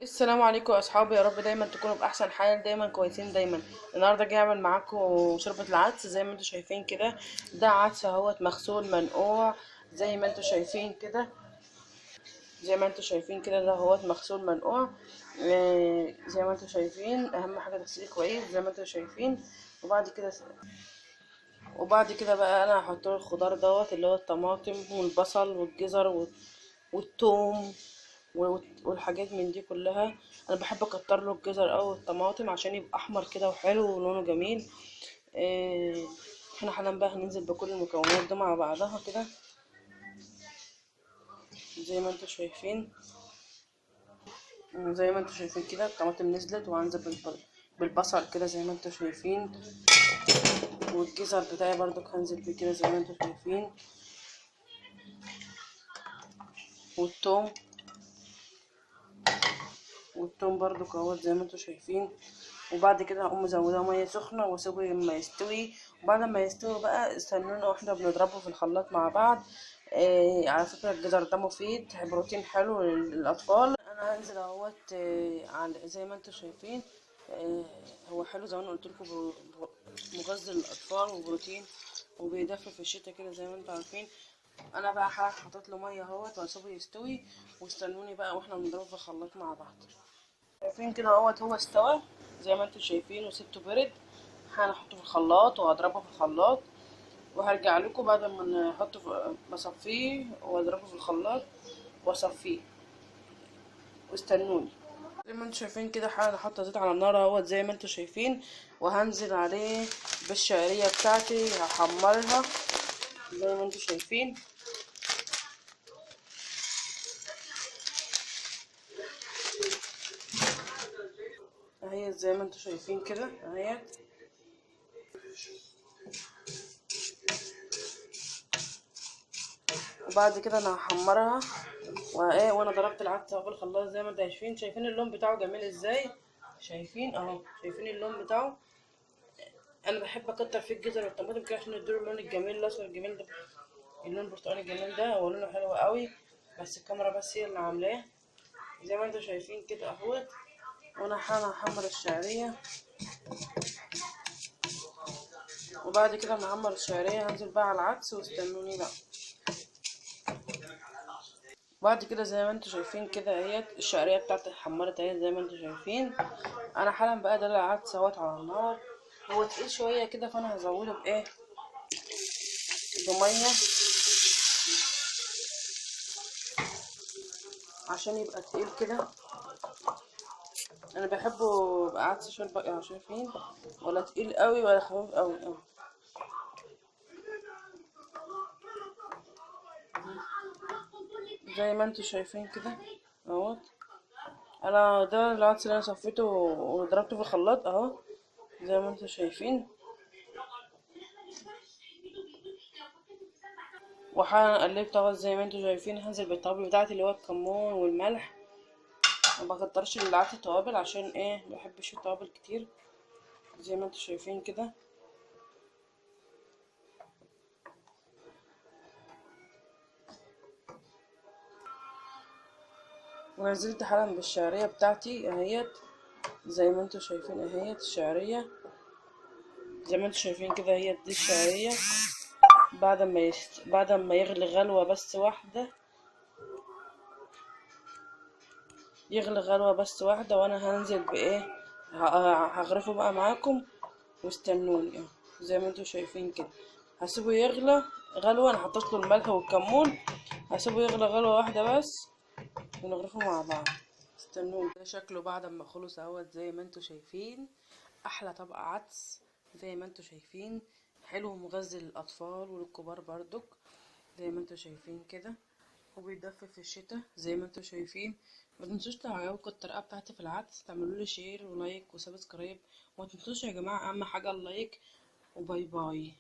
السلام عليكم يا اصحابي، يا رب دايما تكونوا باحسن حال، دايما كويسين دايما. النهارده جاي اعمل معاكم شوربه العدس زي ما انتم شايفين كده. ده عدس اهوت مغسول منقوع زي ما انتم شايفين كده. زي ما انتم شايفين كده ده اهوت مغسول منقوع. زي ما انتم شايفين، اهم حاجه تغسليه كويس زي ما انتم شايفين. وبعد كده بقى انا هحط له الخضار دوت اللي هو الطماطم والبصل والجزر والثوم والحاجات من دي كلها. انا بحب اكتر له الجزر او الطماطم عشان يبقى احمر كده وحلو ولونه جميل. إيه، احنا حالا بقى هننزل بكل المكونات دي مع بعضها كده زي ما انتم شايفين. زي ما انتم شايفين كده الطماطم نزلت، وهنزل بالبصل كده زي ما انتم شايفين. والجزر بتاعي برضو هنزل بيه كده زي ما انتم شايفين. والثوم برضو اهوت زي ما انتم شايفين. وبعد كده هقوم مزوداه ميه سخنه واسيبه لما يستوي. وبعد ما يستوي بقى استنونا واحنا بنضربه في الخلاط مع بعض. على فكره الجزر ده مفيد، بروتين حلو للاطفال. انا هنزل اهوت زي ما انتم شايفين. آه هو حلو زي ما انا قلت لكم، مغذي للاطفال وبروتين، وبيدفي في الشتاء كده زي ما انتم عارفين. انا بقى حطيت له ميه اهوت واسيبه يستوي. واستنوني بقى واحنا بنضربه في الخلاط مع بعض. شايفين كده اهوت هو استوى زي ما انتم شايفين، وسبته برد. هنحطه في الخلاط وهضربه في الخلاط، وهرجع لكم بعد ما نحطه بصفيه واضربه في الخلاط واصفيه. واستنوني. زي ما انتم شايفين كده هحط زيت على النار اهوت زي ما انتم شايفين، وهنزل عليه بالشعريه بتاعتي هحمرها زي ما انتم شايفين. اهي زي ما انتم شايفين كده اهي. وبعد كده انا هحمرها وانا ضربت العدس اهو في الخلاط زي ما انتم شايفين اللون بتاعه جميل ازاي. شايفين اهو، شايفين اللون بتاعه. انا بحب اكتر فيه الجزر والطماطم كده عشان يديله اللون الجميل الاصفر الجميل ده. اللون البرتقالي الجميل ده هو لونه حلو قوي، بس الكاميرا بس هي اللي عاملاه. زي ما انتم شايفين كده اهوت. وانا هحمر الشعريه. وبعد كده ما احمر الشعريه هنزل بقى على العدس واستنوني بقى. بعد كده زي ما انتم شايفين كده اهيت الشعريه بتاعتي اتحمرت اهي زي ما انتم شايفين. انا حالا بقى ده العدس اهوت على النار. هو تقيل شويه كده فانا هزوده بايه، بميه عشان يبقى تقيل كده. انا بحبه يبقى عدس شوربه يعني شايفين، ولا تقيل قوي ولا خفيف قوي زي ما انتم شايفين كده اهوت. انا ده العدس اللي انا صفيته وضربته في الخلاط اهو زي ما انتم شايفين. وهقلب طبعا زي ما انتم شايفين. هنزل بالتوابل بتاعتي اللي هو الكمون والملح. ما بكترش العدس التوابل عشان ايه، مبحبش التوابل كتير زي ما انتم شايفين كده. ونزلت حالا بالشعريه بتاعتي اهيت زي ما انتم شايفين اهيت الشعريه. زي ما انتم شايفين كده هي دي الشعريه. بعد ما يغلي غلوه بس واحده. يغلي غلوه بس واحده وانا هنزل بايه، هغرفه بقى معاكم. واستنوني زي ما انتم شايفين كده. هسيبه يغلى غلوه. انا حطيت له الملح والكمون. هسيبه يغلى غلوه واحده بس ونغرفه مع بعض. استنوني. ده شكله بعد ما خلص اهوت زي ما انتم شايفين. احلى طبق عدس زي ما انتم شايفين. حلو ومغذي للاطفال وللكبار برضك زي ما انتم شايفين كده. وبيدفي في الشتاء زي ما انتم شايفين. ما تنسوش تعجبكم الطريقه بتاعتي في العدس تعملوا لي شير ولايك وسبسكرايب. وما تنسوش يا جماعه اهم حاجه اللايك. وباي باي.